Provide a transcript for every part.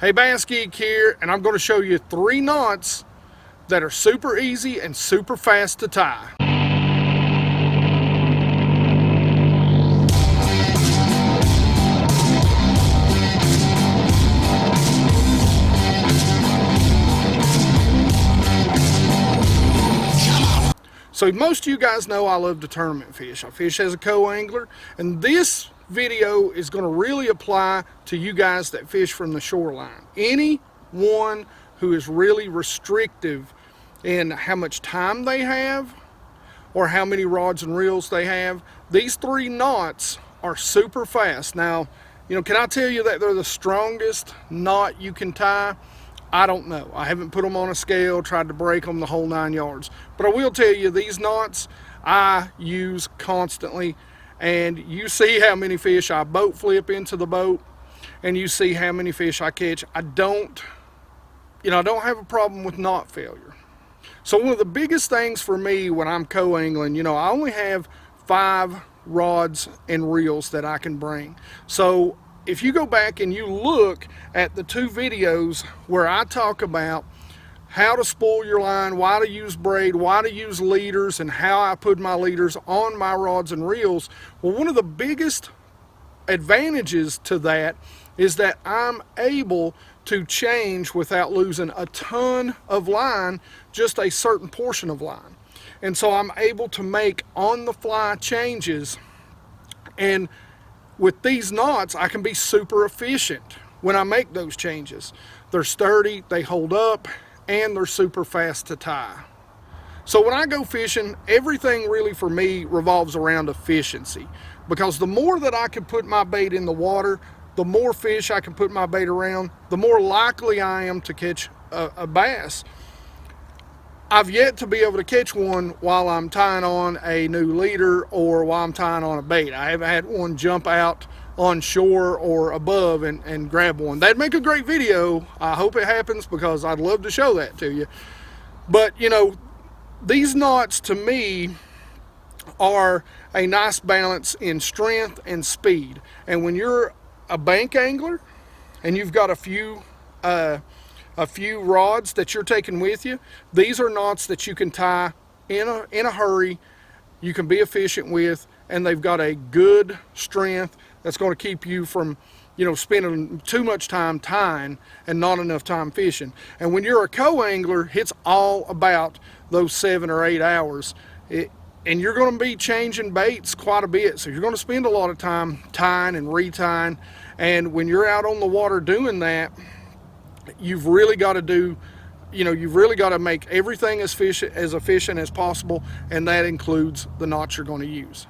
Hey, Bassgeek here, and I'm going to show you 3 knots that are super easy and super fast to tie. So most of you guys know I love to tournament fish. I fish as a co-angler, and this video is going to really apply to you guys that fish from the shoreline. Anyone who is really restrictive in how much time they have or how many rods and reels they have, these 3 knots are super fast. Now, you know, can I tell you that they're the strongest knot you can tie? I don't know. I haven't put them on a scale, tried to break them the whole 9 yards. But I will tell you, these knots I use constantly. And you see how many fish I boat flip into the boat, and you see how many fish I catch. I don't have a problem with knot failure. So one of the biggest things for me when I'm co-angling, you know, I only have 5 rods and reels that I can bring. So if you go back and you look at the 2 videos where I talk about how to spool your line, why to use braid, why to use leaders, and how I put my leaders on my rods and reels, well, one of the biggest advantages to that is that I'm able to change without losing a ton of line, just a certain portion of line. And so I'm able to make on-the-fly changes, and with these knots, I can be super efficient when I make those changes. They're sturdy, they hold up, and they're super fast to tie. So when I go fishing, everything really for me revolves around efficiency, because the more that I can put my bait in the water, the more fish I can put my bait around, the more likely I am to catch a bass. I've yet to be able to catch one while I'm tying on a new leader or while I'm tying on a bait. I haven't had one jump out on shore or above and grab one. That'd make a great video. I hope it happens, because I'd love to show that to you. But you know, these knots to me are a nice balance in strength and speed. And when you're a bank angler and you've got a few rods that you're taking with you, these are knots that you can tie in a hurry, you can be efficient with, and they've got a good strength that's going to keep you from, you know, spending too much time tying and not enough time fishing. And when you're a co-angler, it's all about those 7 or 8 hours. And you're going to be changing baits quite a bit, so you're going to spend a lot of time tying and retying. And when you're out on the water doing that, you've really got to do, you know, you've really got to make everything as efficient as possible, and that includes the knots you're going to use.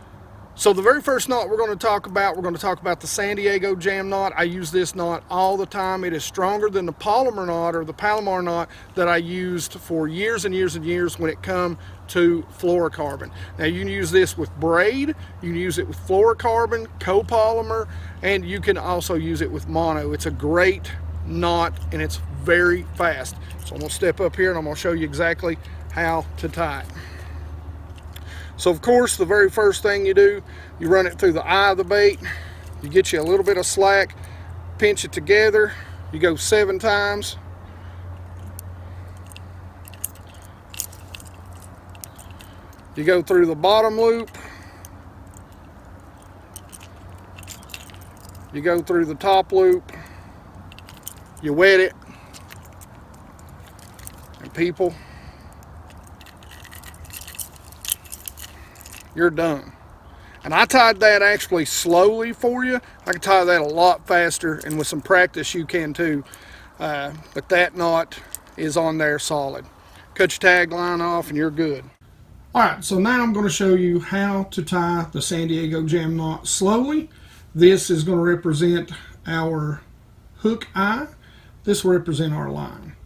So the very first knot we're going to talk about the San Diego jam knot. I use this knot all the time. It is stronger than the polymer knot or the Palomar knot that I used for years and years and years when it come to fluorocarbon. Now you can use this with braid, you can use it with fluorocarbon, copolymer, and you can also use it with mono. It's a great knot and it's very fast. So I'm going to step up here and I'm going to show you exactly how to tie it. So of course, the very first thing you do, you run it through the eye of the bait, you get you a little bit of slack, pinch it together, you go 7 times. You go through the bottom loop, you go through the top loop, you wet it, and people, you're done. And I tied that actually slowly for you. I can tie that a lot faster, and with some practice you can too. But that knot is on there solid. Cut your tag line off and you're good. Alright, so now I'm going to show you how to tie the San Diego jam knot slowly. This is going to represent our hook eye. This will represent our line.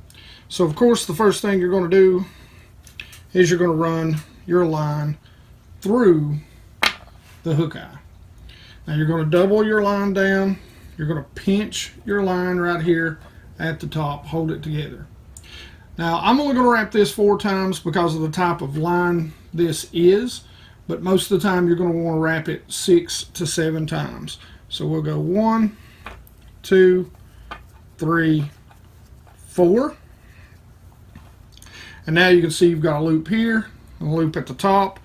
So of course the first thing you're going to do is you're going to run your line through the hook eye. Now you're going to double your line down. You're going to pinch your line right here at the top, hold it together. Now I'm only going to wrap this 4 times because of the type of line this is, but most of the time you're going to want to wrap it 6 to 7 times. So we'll go 1, 2, 3, 4. And now you can see you've got a loop here and a loop at the top.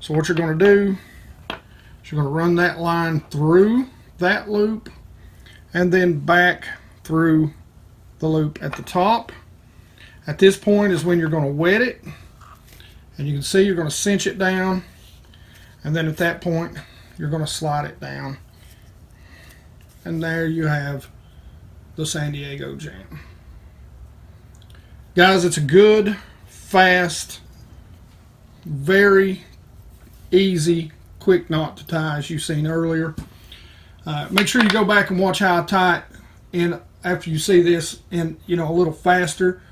So what you're going to do is you're going to run that line through that loop and then back through the loop at the top. At this point is when you're going to wet it, and you can see you're going to cinch it down, and then at that point you're going to slide it down, and there you have the San Diego jam. Guys, it's a good, fast, very easy, quick knot to tie, as you've seen earlier. Make sure you go back and watch how I tie it in after you see this in, a little faster.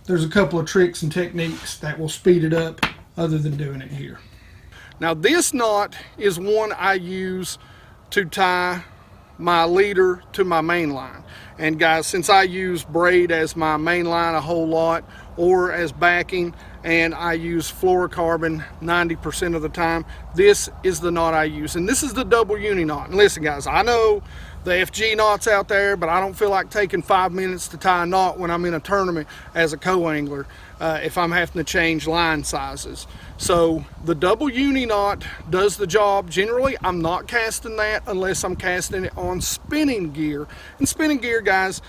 There's a couple of tricks and techniques that will speed it up other than doing it here. Now this knot is one I use to tie my leader to my main line. And guys, since I use braid as my main line a whole lot, or as backing, and I use fluorocarbon 90% of the time, this is the knot I use. And this is the double uni knot. And listen guys, I know the FG knots out there, but I don't feel like taking 5 minutes to tie a knot when I'm in a tournament as a co-angler if I'm having to change line sizes. So the double uni knot does the job. Generally, I'm not casting that unless I'm casting it on spinning gear. And spinning gear, guys,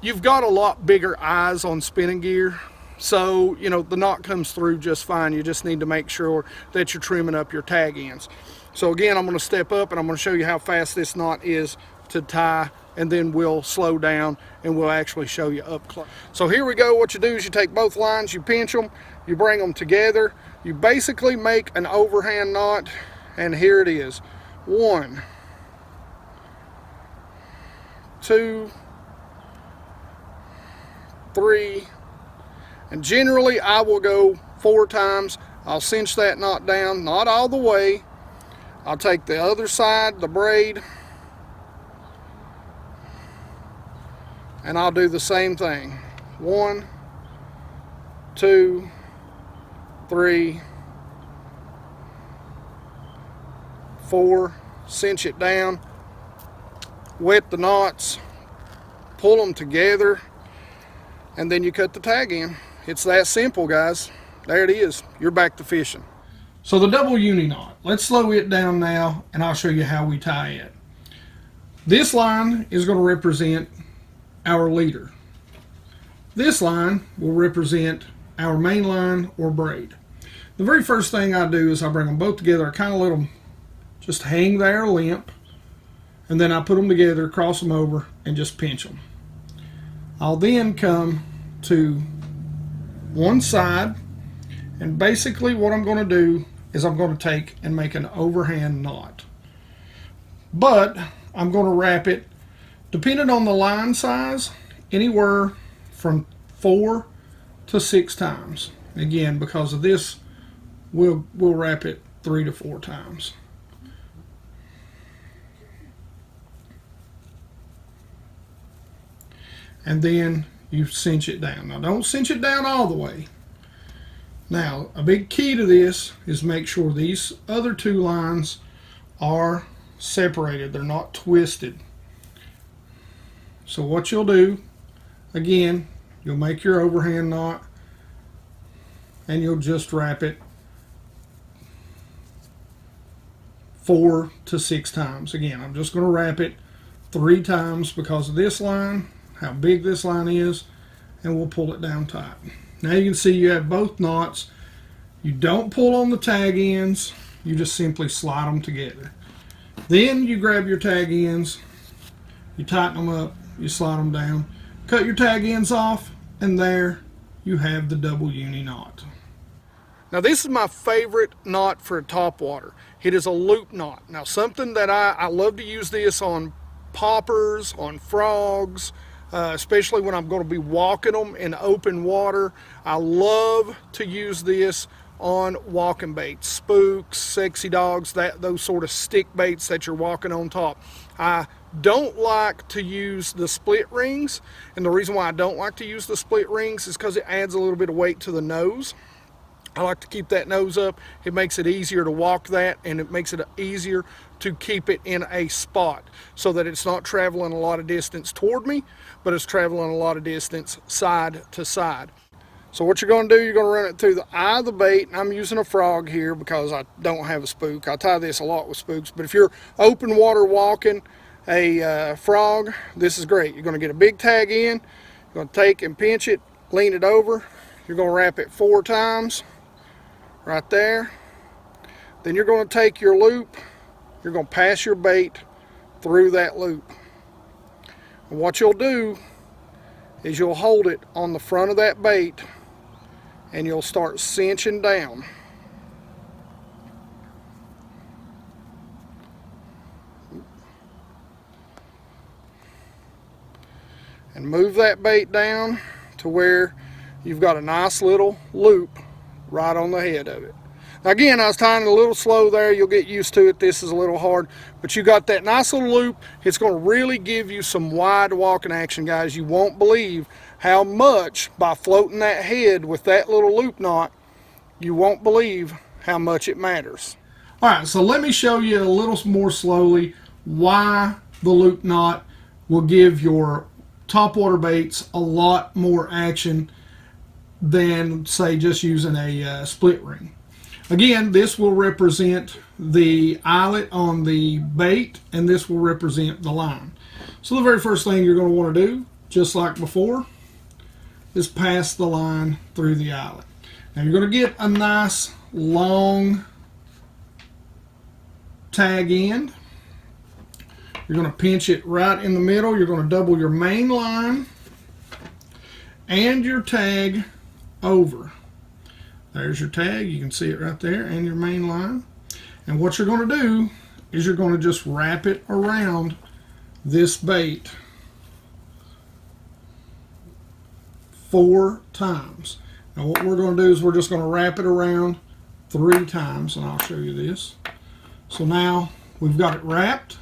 you've got a lot bigger eyes on spinning gear. So, the knot comes through just fine. You just need to make sure that you're trimming up your tag ends. So again, I'm going to step up and I'm going to show you how fast this knot is to tie, and then we'll slow down and we'll actually show you up close. So here we go. What you do is you take both lines, you pinch them, you bring them together, you basically make an overhand knot, and here it is. 1, 2, 3, and generally I will go 4 times. I'll cinch that knot down, not all the way. I'll take the other side, the braid, and I'll do the same thing. 1, 2, 3, 4, cinch it down, wet the knots, pull them together, and then you cut the tag in. It's that simple, guys. There it is. You're back to fishing. So the double uni knot, let's slow it down now and I'll show you how we tie it. This line is going to represent our leader. This line will represent our main line or braid. The very first thing I do is I bring them both together. I kind of let them just hang there limp, and then I put them together, cross them over, and just pinch them. I'll then come to one side, and basically what I'm going to do is I'm going to take and make an overhand knot. But I'm going to wrap it, depending on the line size, anywhere from 4 to 6 times. Again, because of this, we'll wrap it 3 to 4 times. And then you cinch it down. Now don't cinch it down all the way. Now a big key to this is make sure these other 2 lines are separated. They're not twisted. So what you'll do, again, you'll make your overhand knot and you'll just wrap it 4 to 6 times. Again, I'm just going to wrap it 3 times because of this line, how big this line is, and we'll pull it down tight. Now you can see you have both knots. You don't pull on the tag ends, you just simply slide them together. Then you grab your tag ends, you tighten them up, you slide them down, cut your tag ends off, and there you have the double uni knot. Now this is my favorite knot for a topwater. It is a loop knot. Now something that I love to use this on poppers, on frogs, especially when I'm going to be walking them in open water. I love to use this on walking baits, spooks, sexy dogs, those sort of stick baits that you're walking on top. I don't like to use the split rings, and the reason why I don't like to use the split rings is because it adds a little bit of weight to the nose. I like to keep that nose up. It makes it easier to walk that, and it makes it easier to keep it in a spot so that it's not traveling a lot of distance toward me, but it's traveling a lot of distance side to side. So what you're going to do, you're going to run it through the eye of the bait, and I'm using a frog here because I don't have a spook. I tie this a lot with spooks, but if you're open water walking a frog, this is great. You're going to get a big tag in, you're going to take and pinch it, lean it over, you're going to wrap it 4 times right there. Then you're going to take your loop, you're going to pass your bait through that loop. And what you'll do is you'll hold it on the front of that bait and you'll start cinching down. And move that bait down to where you've got a nice little loop right on the head of it. Now again, I was tying it a little slow there. You'll get used to it. This is a little hard, but you got that nice little loop. It's going to really give you some wide walking action, guys. You won't believe how much, by floating that head with that little loop knot, you won't believe how much it matters. All right, so let me show you a little more slowly why the loop knot will give your topwater baits a lot more action than, say, just using a split ring. Again, this will represent the eyelet on the bait, and this will represent the line. So the very first thing you're going to want to do, just like before, is pass the line through the eyelet. Now you're going to get a nice long tag end. You're going to pinch it right in the middle. You're going to double your main line and your tag over. There's your tag. You can see it right there, and your main line. And what you're going to do is you're going to just wrap it around this bait 4 times. Now what we're going to do is we're just going to wrap it around 3 times, and I'll show you this. So now we've got it wrapped.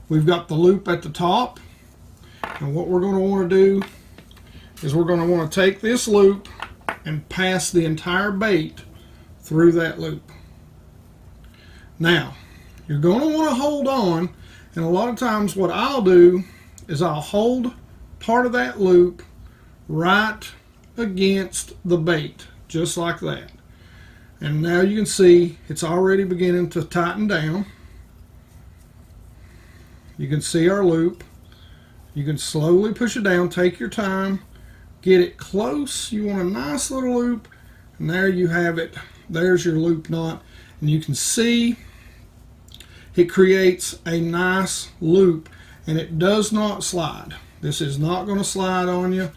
We've got the loop at the top. And what we're going to want to do is we're going to want to take this loop and pass the entire bait through that loop. Now, you're going to want to hold on, and a lot of times what I'll do is I'll hold part of that loop right against the bait, just like that. And now you can see it's already beginning to tighten down. You can see our loop. You can slowly push it down, take your time, get it close. You want a nice little loop, and there you have it. There's your loop knot, and you can see it creates a nice loop, and it does not slide. This is not going to slide on you.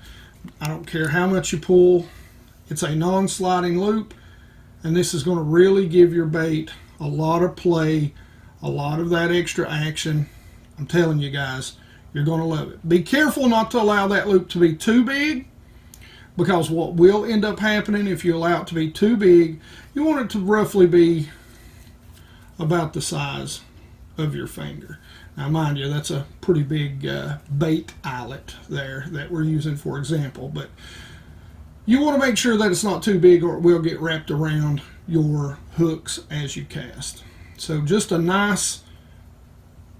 I don't care how much you pull. It's a non-sliding loop, and this is going to really give your bait a lot of play, a lot of that extra action. I'm telling you guys, you're going to love it. Be careful not to allow that loop to be too big, because what will end up happening if you allow it to be too big, you want it to roughly be about the size of your finger. Now mind you, that's a pretty big bait eyelet there that we're using for example, but you want to make sure that it's not too big or it will get wrapped around your hooks as you cast. So just a nice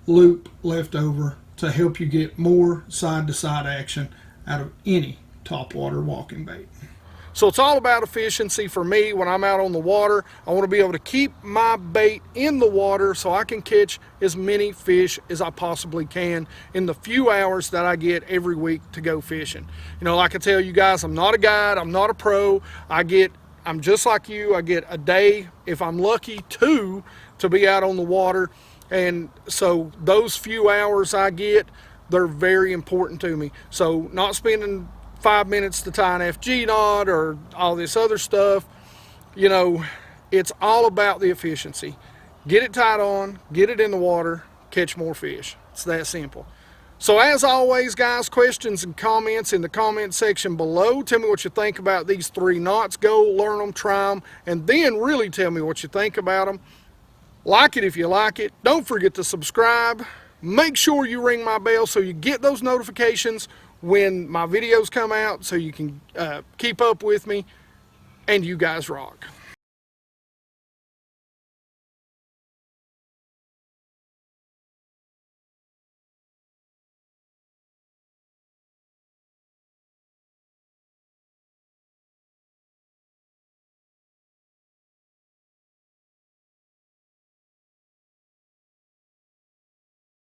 loop left over to help you get more side-to-side action out of any topwater walking bait. So it's all about efficiency for me when I'm out on the water. I want to be able to keep my bait in the water so I can catch as many fish as I possibly can in the few hours that I get every week to go fishing. You know, like I tell you guys, I'm not a guide, I'm not a pro. I'm just like you. I get a day, if I'm lucky, 2 to be out on the water. And so those few hours I get, they're very important to me. So not spending 5 minutes to tie an FG knot or all this other stuff, you know, it's all about the efficiency. Get it tied on, get it in the water, catch more fish. It's that simple. So as always, guys, questions and comments in the comment section below. Tell me what you think about these 3 knots. Go learn them, try them, and then really tell me what you think about them. Like it if you like it. Don't forget to subscribe. Make sure you ring my bell so you get those notifications when my videos come out, so you can keep up with me. and you guys rock.